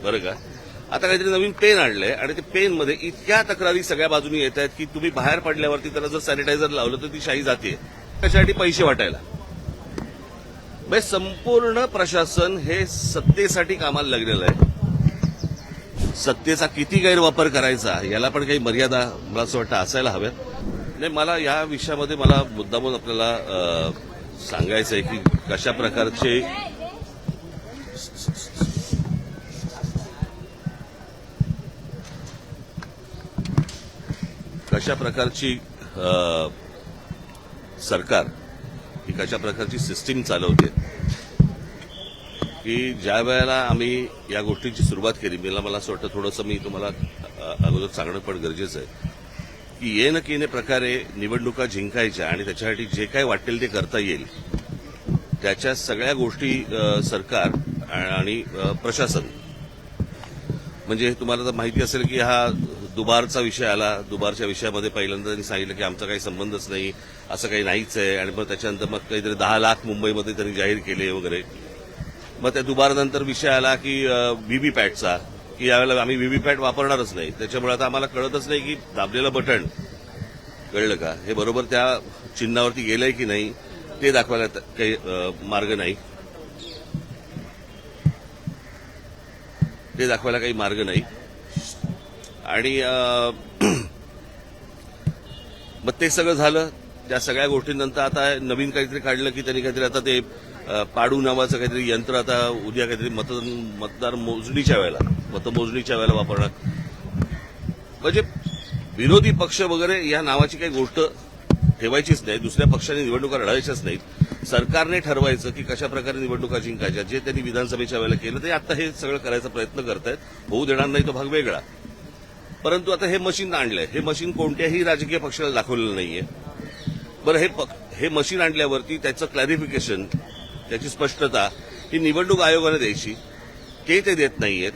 बरं का. आता काहीतरी नवीन पेन आणलंय आणि ते पेनमध्ये इतक्या तक्रारी सगळ्या बाजूनी येत आहेत की तुम्ही बाहेर पडल्यावरती त्याला जर सॅनिटायझर लावलं तर ती शाई जाते. त्याच्यासाठी पैसे वाटायला म्हणजे संपूर्ण प्रशासन हे सत्तेसाठी कामाला लागलेलं आहे. सत्तेचा किती गैरवापर करायचा याला पण काही मर्यादा मला असं वाटतं असायला हव्यात. नाही, मला या विषयामध्ये मला मुद्दामून आपल्याला सांगायचं आहे की कशा प्रकारची सरकार ही कशा प्रकारची सिस्टीम चालवते की ज्या वेळेला आम्ही या गोष्टींची सुरुवात केली मला असं वाटतं थोडंसं मी तुम्हाला अगोदर सांगणं पण गरजेचं आहे की ये न केने प्रकारे निवडणुका जिंकायच्या आणि त्याच्यासाठी जे काही वाटेल ते करता येईल त्याच्या सगळ्या गोष्टी सरकार आणि प्रशासन म्हणजे तुम्हाला तर माहिती असेल की हा दुबारचा विषय आला. दुबारच्या विषयामध्ये पहिल्यांदा त्यांनी सांगितलं की आमचा काही संबंधच नाही, असं काही नाहीच आहे. आणि मग त्याच्यानंतर मग काहीतरी 10 लाख मुंबईमध्ये त्यांनी जाहीर केले वगैरे. मग त्या दुबारनंतर विषय आला की व्हीव्हीपॅटचा की यावेळेला आम्ही व्हीव्हीपॅट वापरणारच नाही. त्याच्यामुळे आता आम्हाला कळतच नाही की दाबलेलं बटन कळलं का हे बरोबर त्या चिन्हावरती गेलंय की नाही ते दाखवायला काही मार्ग नाही. आणि मग ते सगळं झालं. त्या सगळ्या गोष्टींनंतर आता नवीन काहीतरी काढलं की त्यांनी काहीतरी आता ते पाडू नावाचं काहीतरी यंत्र आता उद्या काहीतरी मतमोजणीच्या वेळेला वापरणार. म्हणजे विरोधी पक्ष वगैरे या नावाची काही गोष्ट ठेवायचीच नाही. दुसऱ्या पक्षाने निवडणुका लढायच्याच नाहीत. सरकारने ठरवायचं की कशा प्रकारे निवडणुका जिंकायच्या. जे त्यांनी विधानसभेच्या वेळेला केलं ते आता हे सगळं करायचा प्रयत्न करतायत. होऊ देणार नाही तो भाग वेगळा. परंतु आता हे मशीन आणलंय. हे मशीन कोणत्याही राजकीय पक्षाला दाखवलेलं नाहीये. बरं, हे मशीन आणल्यावरती त्याचं क्लॅरिफिकेशन त्याची स्पष्टता ही निवडणूक आयोगाने द्यायची. ते देत नाहीयेत.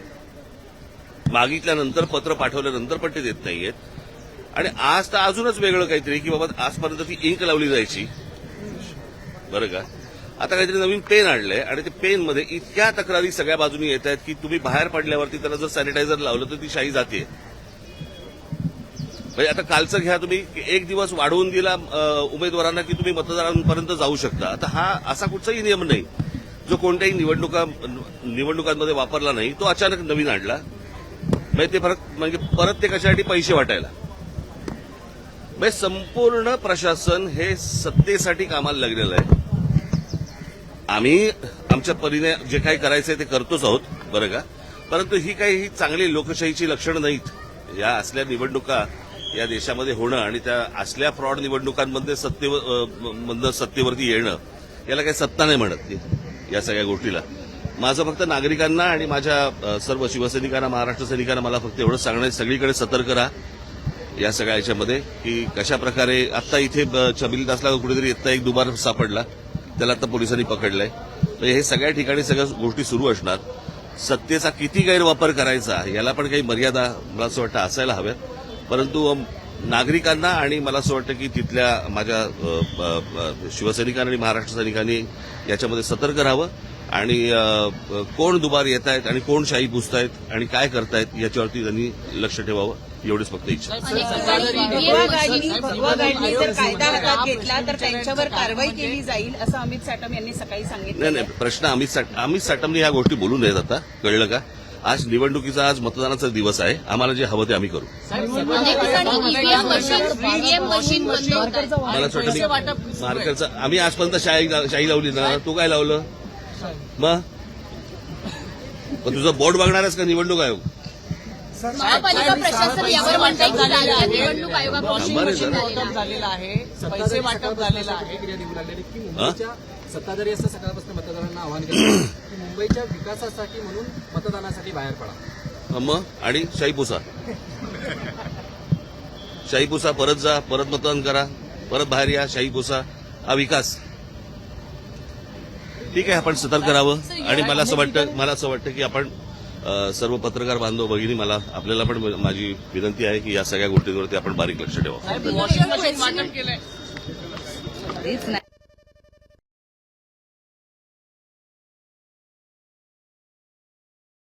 मागितल्यानंतर पत्र पाठवल्यानंतर पण ते देत नाहीयेत. आणि आज तर अजूनच वेगळं काहीतरी की बाबा आजपर्यंत ती इंक लावली जायची. बरं का. आता काहीतरी नवीन पेन आणलंय आणि ते पेनमध्ये इतक्या तक्रारी सगळ्या बाजूनी येत आहेत की तुम्ही बाहेर पडल्यावरती त्याला जर सॅनिटायझर लावलं तर ती शाई जाते. म्हणजे आता कालचं घ्या तुम्ही, एक दिवस वाढवून दिला उमेदवारांना की तुम्ही मतदारांपर्यंत जाऊ शकता. आता हा असा कुठचाही नियम नाही जो कोणत्याही निवडणुकांमध्ये वापरला नाही. तो अचानक नवीन आणला. म्हणजे ते परत ते कशासाठी पैसे वाटायला म्हणजे संपूर्ण प्रशासन हे सत्तेसाठी कामाला लागलेलं आहे. आम्ही आमच्या परीने जे काही करायचंय ते करतोच आहोत. बरं का. परंतु ही काही चांगली लोकशाहीची लक्षणं नाहीत. या असल्या निवडणुका या देशामध्ये होणं आणि त्या असल्या फ्रॉड निवडणुकांमध्ये सत्तेवरती येणं याला काही सत्ता नाही म्हणत. या सगळ्या गोष्टीला माझं फक्त नागरिकांना आणि माझ्या सर्व शिवसैनिकांना महाराष्ट्र सैनिकांना मला फक्त एवढंच सांगणं सगळीकडे सतर्क राहा या सगळ्या याच्यामध्ये की कशा प्रकारे आता इथे छबिलीदासला कुठेतरी इथं एक दुबार सापडला, त्याला आता पोलिसांनी पकडलंय. तर हे सगळ्या ठिकाणी सगळ्या गोष्टी सुरू असणार. सत्तेचा किती गैरवापर करायचा याला पण काही मर्यादा मला असं वाटतं असायला हव्यात. परंतु नागरिकांना आणि मला असं वाटतं की तिथल्या माझ्या शिवसैनिकांनी आणि महाराष्ट्र सैनिकांनी याच्यामध्ये सतर्क राहावं आणि कोण दुबार येत आहेत आणि कोण शाही पुसतायत आणि काय करतायत याच्यावरती त्यांनी लक्ष ठेवावं एवढीच फक्त इच्छा. जर कायदा हातात घेतला तर त्यांच्यावर कारवाई केली जाईल असं अमित साटम यांनी सकाळी सांगितलं. नाही, प्रश्न अमित साटमने ह्या गोष्टी बोलू नयेत. आता कळलं का. आज निवडणुकीचा आज मतदानाचा दिवस आहे. आम्हाला जे हवं ते आम्ही करू. मला असं वाटतं मार्करचं आम्ही आजपर्यंत शाही लावली ना. तू काय लावलं मग तुझं बोर्ड बघणारच का निवडणूक आयोग. महापालिका प्रशासन यावर म्हणतात की निवडणूक आयोगाकडून झालेला आहे, पैसे वाटप झालेलं आहे. सत्ताधारी असं सकाळपासून मतदारांना आवाहन केलं की मुंबईच्या विकासासाठी म्हणून मतदानासाठी बाहेर पडा. मग आणि शाही पुसा परत जा, परत मतदान करा, परत बाहेर या, शाही पुसा. हा विकास ठीक आहे. आपण सतर्क राहावं. आणि मला असं वाटतं की आपण सर्व पत्रकार बांधव भगिनी आपल्याला पण माझी विनंती आहे की या सगळ्या गोष्टींवरती आपण बारीक लक्ष ठेवावं.